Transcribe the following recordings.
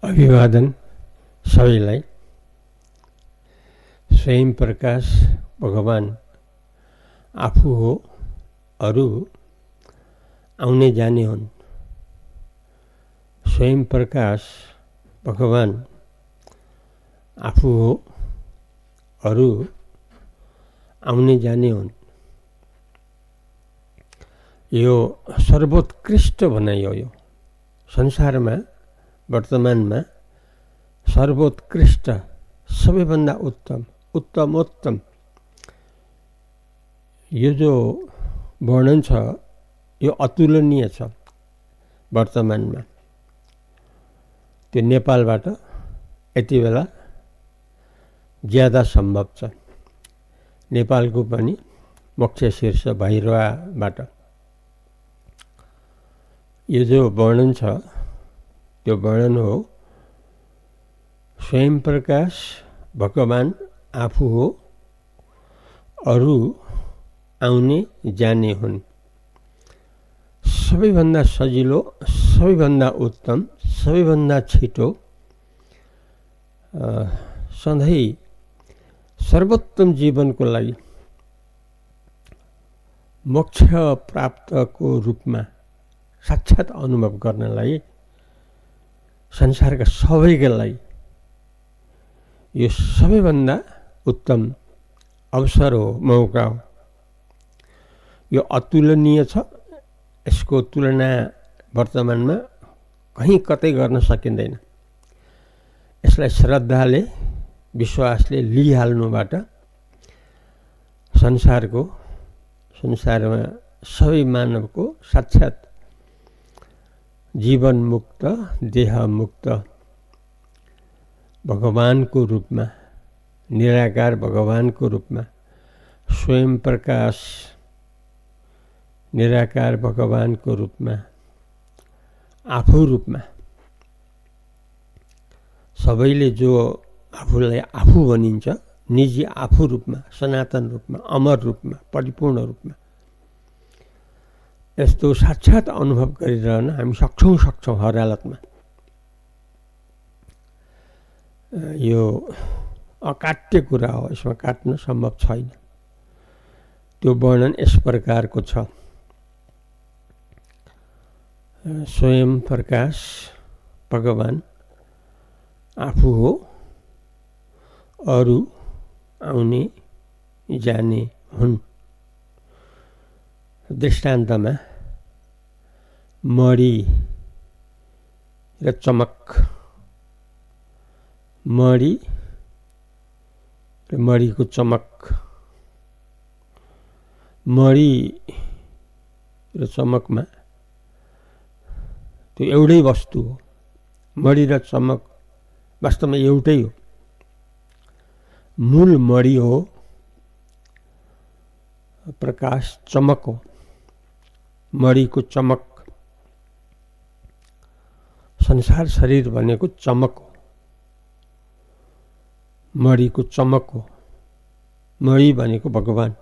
अभिवादन सबैलाई। स्वयं प्रकाश भगवान आफू हो, अरू आउने जाने हुन्। स्वयं प्रकाश भगवान आफू हो, अरू आउने जाने हुन्। यो सर्वोत्कृष्ट भनाइ हो। यो संसारमा वर्तमानमा सर्वोत्कृष्ट, सबैभन्दा उत्तम, उत्तमोत्तम यो जो वर्णन छ यो अतुलनीय छ। वर्तमानमा त्यो नेपालबाट यति बेला ज्यादा सम्भव छ। नेपालको पनि मुख्य शीर्ष भैरवाबाट यो जो वर्णन छ त्यो वर्णन हो स्वयं प्रकाश भगवान आफू हो, अरू आउने जाने हुन्। सबैभन्दा सजिलो, सबैभन्दा उत्तम, सबैभन्दा छिटो, सधैँ सर्वोत्तम जीवनको लागि मोक्ष प्राप्तको रूपमा साक्षात् अनुभव गर्नलाई संसारका सबैका लागि यो सबैभन्दा उत्तम अवसर हो, मौका हो। यो अतुलनीय छ। यसको तुलना वर्तमानमा कहीँ कतै गर्न सकिँदैन। यसलाई श्रद्धाले, विश्वासले लिइहाल्नुबाट संसारमा सबै मानवको साक्षात् जीवन मुक्त, देह मुक्त भगवानको रूपमा, निराकार भगवानको रूपमा, स्वयं प्रकाश निराकार भगवानको रूपमा, आफू रूपमा सबैले जो आफूलाई आफू भनिन्छ, निजी आफू रूपमा, सनातन रूपमा, अमर रूपमा, परिपूर्ण रूपमा यस्तो साक्षात् अनुभव गरिरहन हामी सक्छौँ हर हालतमा। यो अकाट्य कुरा हो, यसमा काट्न सम्भव छैन। त्यो वर्णन यस प्रकारको छ। स्वयं प्रकाश भगवान आफू हो, अरू आउने जाने हुन्। दृष्टान्तमा मणि र चमक, मणि र मणिको चमक, मणि र चमकमा त्यो एउटै वस्तु हो। मणि र चमक वास्तवमा एउटै हो। मूल मणि हो, प्रकाश चमक हो। मणिको चमक, संसार शरीर भनेको चमक हो, मणिको चमक हो। मणि भनेको भगवान,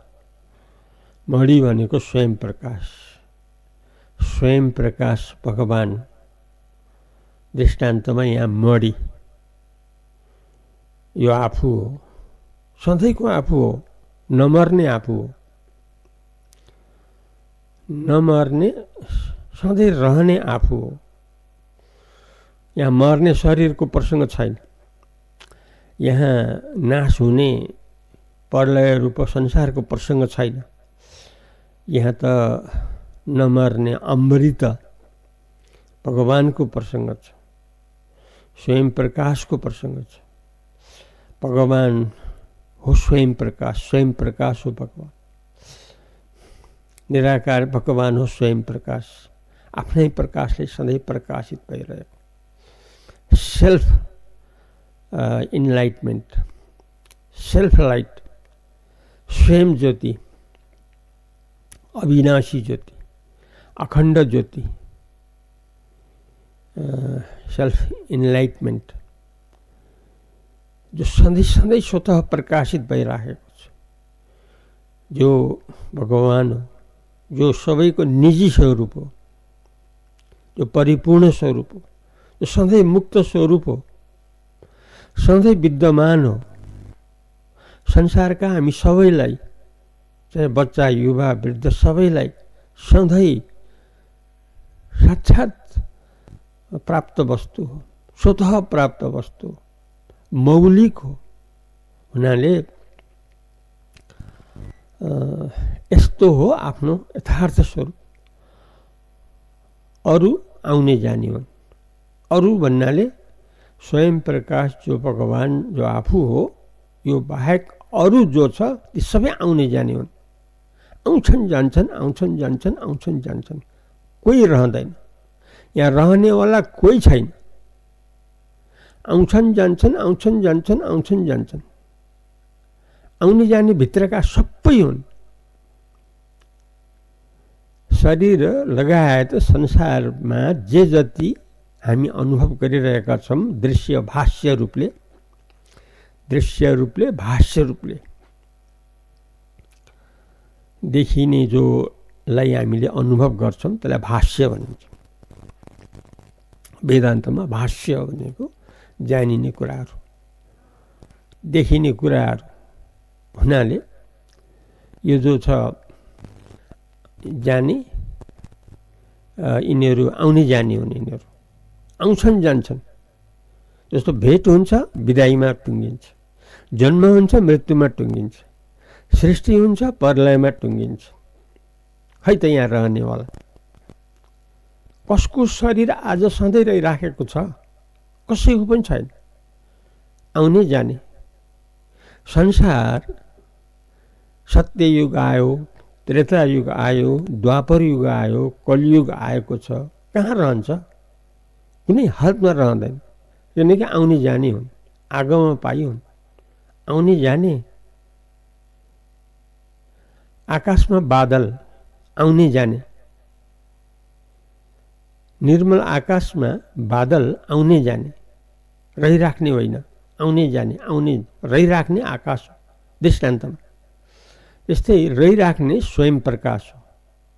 मणि भनेको स्वयं प्रकाश, स्वयं प्रकाश भगवान। दृष्टान्तमा यहाँ मणि यो आफू हो, सधैँको आफू हो, नमर्ने आफू हो, नमर्ने सधैँ रहने आफू हो। यहाँ मर्ने शरीरको प्रसङ्ग छैन। यहाँ नाश हुने प्रलय रूप संसारको प्रसङ्ग छैन। यहाँ त नमर्ने अमृत भगवानको प्रसङ्ग छ, स्वयं प्रकाशको प्रसङ्ग छ। भगवान हो स्वयं प्रकाश हो भगवान। निराकार भगवान हो स्वयं प्रकाश, आफ्नै प्रकाशले सधैँ प्रकाशित भइरहेको। सेल्फ इनलाइटमेन्ट, सेल्फ लाइट, स्वयं ज्योति, अविनाशी ज्योति, अखण्ड ज्योति, सेल्फ इनलाइटमेन्ट जो सधैँ स्वतः प्रकाशित भइरहेको छ, जो भगवान हो, जो सबैको निजी स्वरूप हो, जो परिपूर्ण स्वरूप हो, जो सधैँ मुक्त स्वरूप हो, सधैँ विद्यमान हो। संसारका हामी सबैलाई, चाहे बच्चा, युवा, वृद्ध, सबैलाई सधैँ साक्षात प्राप्त वस्तु हो, स्वतः प्राप्त वस्तु हो, मौलिक हो। हुनाले यस्तो हो आफ्नो यथार्थ स्वरूप। अरू आउने जाने हुन्। अरू भन्नाले स्वयं प्रकाश जो भगवान, जो आफू हो, यो बाहेक अरू जो छ ती सबै आउने जाने हुन्। आउँछन् जान्छन्, आउँछन् जान्छन्, आउँछन् जान्छन्, कोही रहँदैन। यहाँ रहनेवाला कोही छैन। आउँछन् जान्छन्, आउँछन् जान्छन्, आउँछन् जान्छन्, आउने जाने भित्रका सबै हुन्। शरीर लगायत संसारमा जे जति हामी अनुभव गरिरहेका छौँ, दृश्य भाष्य रूपले, दृश्य रूपले, भाष्य रूपले देखिने जोलाई हामीले अनुभव गर्छौँ त्यसलाई भाष्य भनिन्छ। वेदान्तमा भाष्य भनेको जानिने कुराहरू, देखिने कुराहरू हुनाले यो जो छ जाने, यिनीहरू आउने जाने हुन्। यिनीहरू आउँछन् जान्छन्। जस्तो भेट हुन्छ, विदाईमा टुङ्गिन्छ, जन्म हुन्छ, मृत्युमा टुङ्गिन्छ, सृष्टि हुन्छ, प्रलयमा टुङ्गिन्छ। खै त यहाँ रहनेवाला कसको शरीर आज सधैँ रहिराखेको छ? कसैको पनि छैन। आउने जाने संसार सत्ययुग आयो, त्रेतायुग आयो, द्वापर युग आयो, कलियुग आएको छ। कहाँ रहन्छ? कुनै हालतमा रहँदैन। किनकि आउने जाने हुन्, आगमन पाइ हुन्, आउने जाने। आकाशमा बादल आउने जाने, निर्मल आकाशमा बादल आउने जाने, रहिराख्ने होइन, आउने जाने। आउने रहिराख्ने आकाश हो दृष्टान्तमा। त्यस्तै रहिराख्ने स्वयं प्रकाश हो,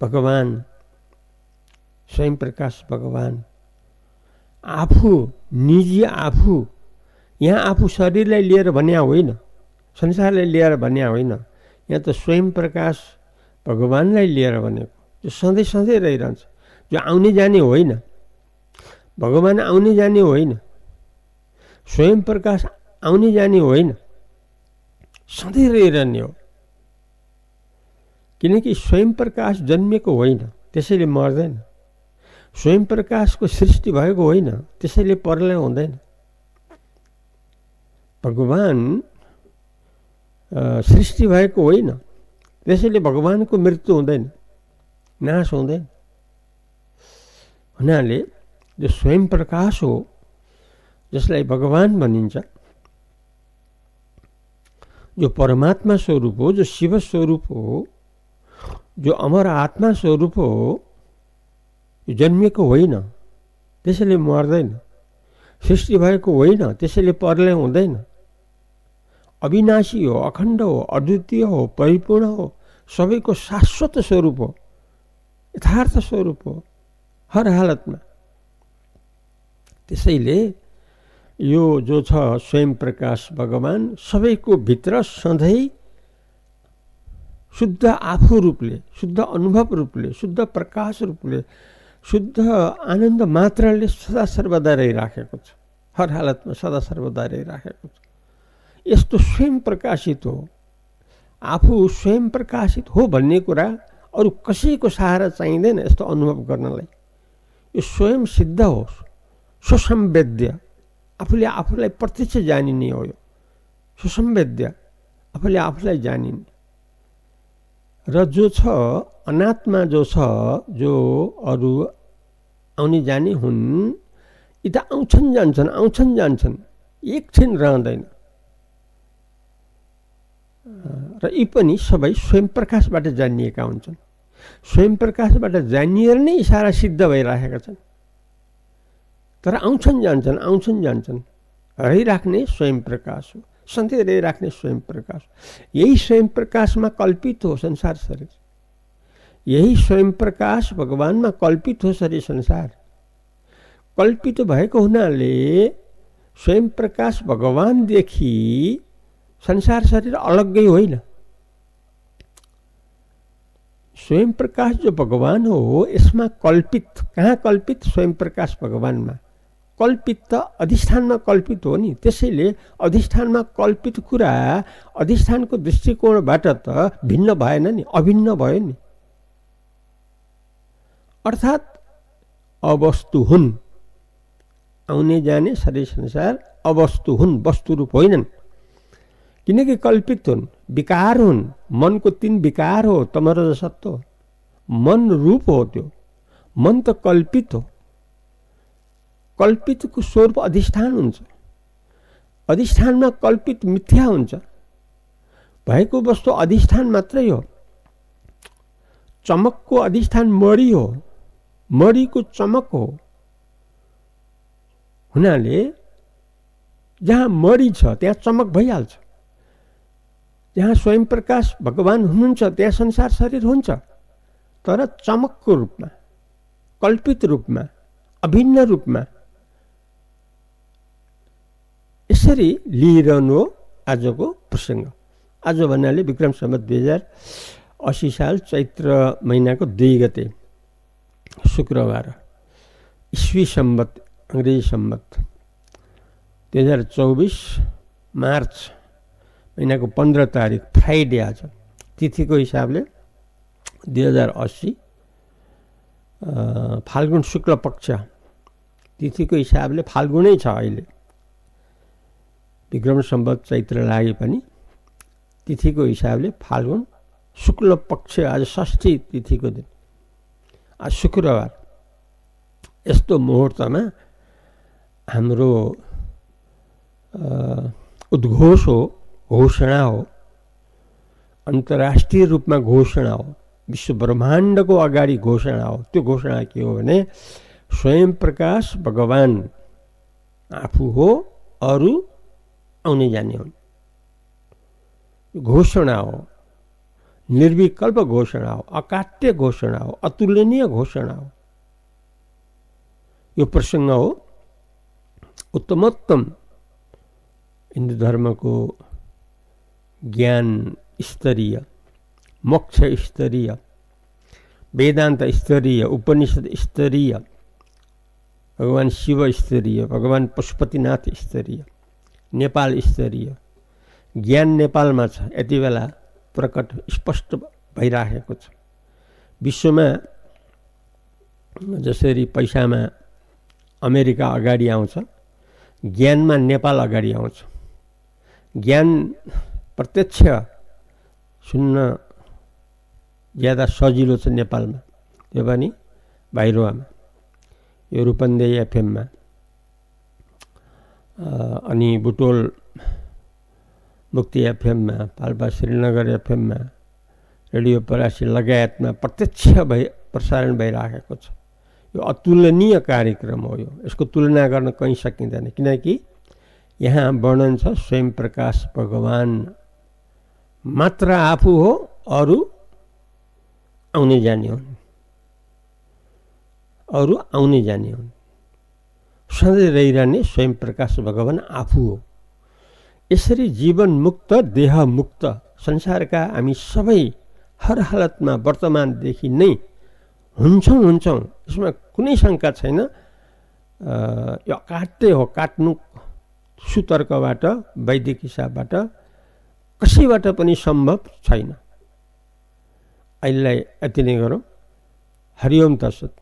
भगवान। स्वयं प्रकाश भगवान आफू, निजी आफू। यहाँ आफू शरीरलाई लिएर भन्या होइन, संसारलाई लिएर भन्या होइन। यहाँ त स्वयं प्रकाश भगवानलाई लिएर भनेको, जो सधैँ सधैँ रहिरहन्छ, जो आउने जाने होइन। भगवान आउने जाने होइन, स्वयं प्रकाश आउने जाने होइन, सधैँ रहिरहने हो। किनकि स्वयं प्रकाश जन्मेको होइन, त्यसैले मर्दैन। स्वयं प्रकाशको सृष्टि भएको होइन, त्यसैले प्रलय हुँदैन। भगवान सृष्टि भएको होइन, त्यसैले भगवानको मृत्यु हुँदैन, नाश हुँदैन। हुनाले जो स्वयं प्रकाश हो, जसलाई भगवान भनिन्छ, जो परमात्मा स्वरूप हो, जो शिव स्वरूप हो, जो अमर आत्मा स्वरूप हो, जन्मेको होइन, त्यसैले मर्दैन। सृष्टि भएको होइन, त्यसैले प्रलय हुँदैन। अविनाशी हो, अखण्ड हो, अद्वितीय हो, परिपूर्ण हो, सबैको शाश्वत स्वरूप हो, यथार्थ स्वरूप हो हर हालतमा। त्यसैले यो जो छ स्वयं प्रकाश भगवान सबैको भित्र सधैँ शुद्ध आफू रूपले, शुद्ध अनुभव रूपले, शुद्ध प्रकाश रूपले, शुद्ध आनन्द मात्रले सदा सर्वदा रहिराखेको छ। हर हालतमा सदा सर्वदा रहिराखेको छ। यस्तो स्वयं प्रकाशित हो, आफू स्वयं प्रकाशित हो भन्ने कुरा अरू कसैको सहारा चाहिँदैन यस्तो अनुभव गर्नलाई। यो स्वयं सिद्ध हो, सुसंवेद्य, आफूले आफूलाई प्रत्यक्ष जानिने हो। यो सुसंवेद्य, आफूले आफूलाई जानिने। र जो छ अनात्मा जो छ, जो अरू आउने जाने हुन्, यी त आउँछन् जान्छन्, आउँछन् जान्छन्, एकछिन रहँदैन। र यी पनि सबै स्वयं प्रकाशबाट जानिएका हुन्छन्। स्वयं प्रकाशबाट जानिएर नै सारा सिद्ध भइराखेका छन्। तर आउँछन् जान्छन्, आउँछन् जान्छन्, रहिराख्ने स्वयं प्रकाश हो, सधैँ रहिराख्ने स्वयं प्रकाश। यही स्वयं प्रकाशमा कल्पित हो संसार शरीर। यही स्वयं प्रकाश भगवानमा कल्पित हो शरीर संसार। कल्पित भएको हुनाले स्वयं प्रकाश भगवानदेखि संसार शरीर अलग्गै होइन। स्वयं प्रकाश जो भगवान हो यसमा कल्पित, कहाँ कल्पित? स्वयं प्रकाश भगवानमा कल्पित त अधिष्ठानमा कल्पित हो नि। त्यसैले अधिष्ठानमा कल्पित कुरा अधिष्ठानको दृष्टिकोणबाट त भिन्न भएन नि, अभिन्न भयो नि। अर्थात् अवस्तु हुन्, आउने जाने शरीर संसार अवस्तु हुन्, वस्तुरूप होइनन्। किनकि कल्पित हुन्, विकार हुन्। मनको 3 विकार हो, तम रज सत्व। मन रूप हो त्यो, मन त कल्पित हो। कल्पितको स्वरूप अधिष्ठान हुन्छ। अधिष्ठानमा कल्पित मिथ्या हुन्छ। भएको वस्तु अधिष्ठान मात्रै हो। चमकको अधिष्ठान मणि हो, मणिको चमक हो। हुनाले जहाँ मणि छ त्यहाँ चमक भइहाल्छ। जहाँ स्वयं प्रकाश भगवान हुनुहुन्छ त्यहाँ संसार शरीर हुन्छ, तर चमकको रूपमा, कल्पित रूपमा, अभिन्न रूपमा। यसरी लिइरहनु हो आजको प्रसङ्ग। आज भन्नाले विक्रम सम्वत 2080 साल चैत्र महिनाको 2 गते शुक्रबार, ईस्वी सम्वत अङ्ग्रेजी सम्वत 2024 मार्च महिनाको 15 तारिक फ्राइडे आज। तिथिको हिसाबले 2080 फाल्गुन शुक्ल पक्ष तिथिको हिसाबले फाल्गुनै छ अहिले। विक्रम सम्वत चैत्र लागे पनि तिथिको हिसाबले फाल्गुन शुक्ल पक्ष आज षष्ठी तिथिको दिन, आज शुक्रबार। यस्तो मुहुर्तमा हाम्रो उद्घोष हो, घोषणा हो, अन्तर्राष्ट्रिय रूपमा घोषणा हो, विश्व ब्रह्माण्डको अगाडि घोषणा हो। त्यो घोषणा के हो भने स्वयं प्रकाश भगवान आफू हो, अरू आउने जाने हुन्। घोषणा हो, निर्विकल्प घोषणा हो, अकाट्य घोषणा हो, अतुलनीय घोषणा हो। यो प्रसङ्ग हो उत्तमोत्तम हिन्दू धर्मको ज्ञान स्तरीय, मोक्ष स्तरीय, वेदान्त स्तरीय, उपनिषद स्तरीय, भगवान शिव स्तरीय, भगवान पशुपतिनाथ स्तरीय, नेपाल स्तरीय ज्ञान नेपालमा छ। यति बेला प्रकट स्पष्ट भइराखेको छ। विश्वमा जसरी पैसामा अमेरिका अगाडि आउँछ, ज्ञानमा नेपाल अगाडि आउँछ। ज्ञान प्रत्यक्ष सुन्न ज्यादा सजिलो छ नेपालमा, त्यो पनि बाहिरवामा, यो रूपन्देही एफएममा, अनि बुटोल मुक्ति एफएममा, पाल्पा श्रीनगर एफएममा, रेडियो परासी लगायतमा प्रत्यक्ष प्रसारण भइराखेको छ। यो अतुलनीय कार्यक्रम हो। यसको तुलना गर्न कहीँ सकिँदैन, किनकि यहाँ वर्णन छ स्वयं प्रकाश भगवान मात्र आफू हो, अरू आउने जाने हुन्, अरू आउने जाने हुन्। सधैँ रहिरहने स्वयं प्रकाश भगवान आफू हो। यसरी जीवन मुक्त, देह मुक्त संसारका हामी सबै हर हालतमा वर्तमानदेखि नै हुन्छौँ। यसमा कुनै शङ्का छैन। यो काट्दै हो, काट्नु सुतर्कबाट, वैदिक हिसाबबाट कसैबाट पनि सम्भव छैन। अहिलेलाई यति नै गरौँ। हरिओम तत्सत।